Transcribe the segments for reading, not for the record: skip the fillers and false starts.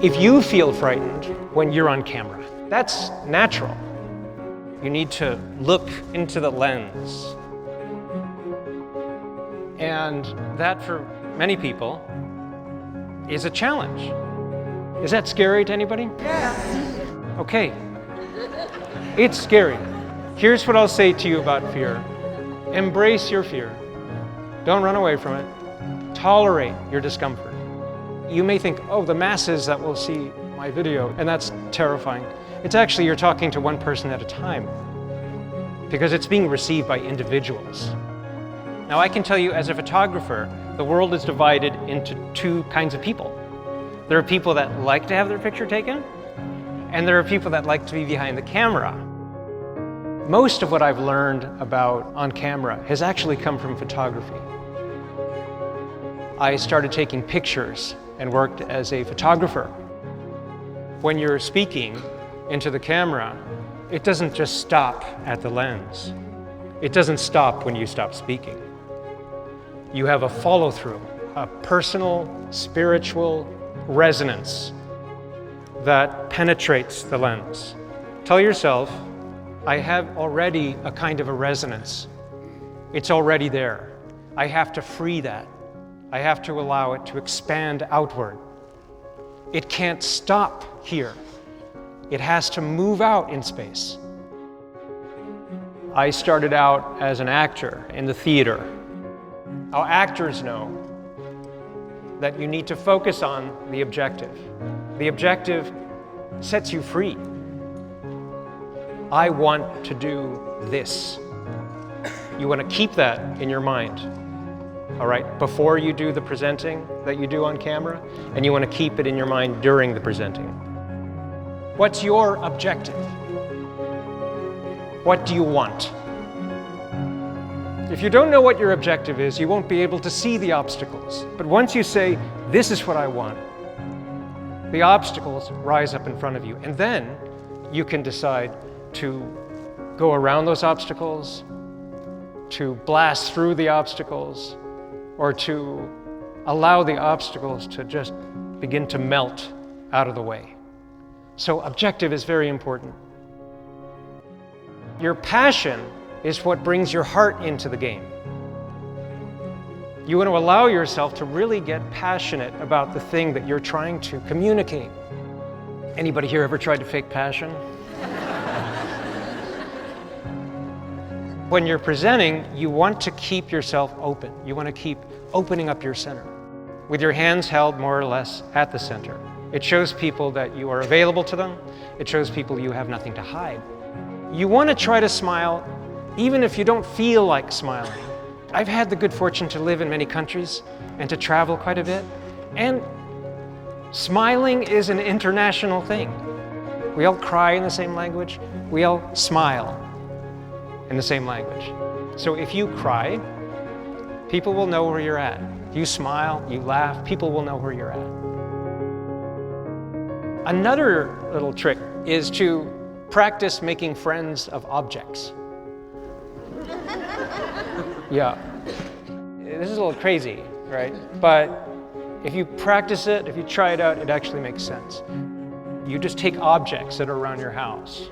If you feel frightened when you're on camera, that's natural. You need to look into the lens. And that, for many people, is a challenge. Is that scary to anybody? Yeah. Okay. It's scary. Here's what I'll say to you about fear. Embrace your fear. Don't run away from it. Tolerate your discomfort. You may think, oh, the masses that will see my video, and that's terrifying. It's actually, you're talking to one person at a time, because it's being received by individuals. Now, I can tell you, as a photographer, the world is divided into two kinds of people. There are people that like to have their picture taken, and there are people that like to be behind the camera. Most of what I've learned about on camera has actually come from photography. I started taking pictures and worked as a photographer. When you're speaking into the camera, it doesn't just stop at the lens. It doesn't stop when you stop speaking. You have a follow-through, a personal, spiritual resonance that penetrates the lens. Tell yourself, I have already a kind of a resonance. It's already there. I have to free that. I have to allow it to expand outward. It can't stop here. It has to move out in space. I started out as an actor in the theater. How actors know that you need to focus on the objective. The objective sets you free. I want to do this. You want to keep that in your mind, all right, before you do the presenting that you do on camera, and you want to keep it in your mind during the presenting. What's your objective? What do you want? If you don't know what your objective is, you won't be able to see the obstacles. But once you say, this is what I want, the obstacles rise up in front of you. And then you can decide to go around those obstacles, to blast through the obstacles, or to allow the obstacles to just begin to melt out of the way. So objective is very important. Your passion is what brings your heart into the game. You want to allow yourself to really get passionate about the thing that you're trying to communicate. Anybody here ever tried to fake passion? When you're presenting, you want to keep yourself open. You want to keep opening up your center, with your hands held more or less at the center. It shows people that you are available to them. It shows people you have nothing to hide. You want to try to smile even if you don't feel like smiling. I've had the good fortune to live in many countries and to travel quite a bit, and smiling is an international thing. We all cry in the same language. We all smile in the same language. So if you cry, people will know where you're at. You smile, you laugh, people will know where you're at. Another little trick is to practice making friends of objects. Yeah, this is a little crazy, right? But if you practice it, if you try it out, it actually makes sense. You just take objects that are around your house.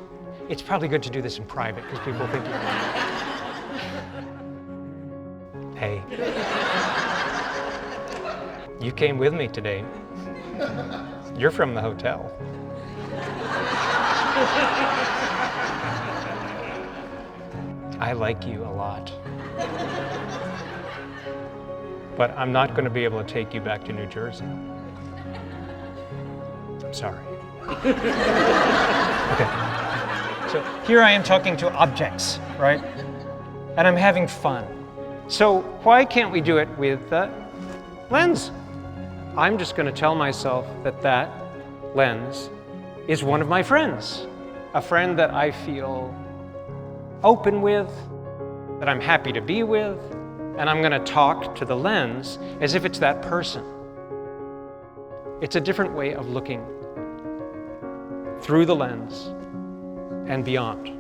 It's probably good to do this in private because people think you're... Hey. You came with me today. You're from the hotel. I like you a lot. But I'm not going to be able to take you back to New Jersey. I'm sorry. Okay. So here I am talking to objects, right? And I'm having fun. So why can't we do it with the lens? I'm just going to tell myself that that lens is one of my friends. A friend that I feel open with, that I'm happy to be with, and I'm going to talk to the lens as if it's that person. It's a different way of looking through the lens and beyond.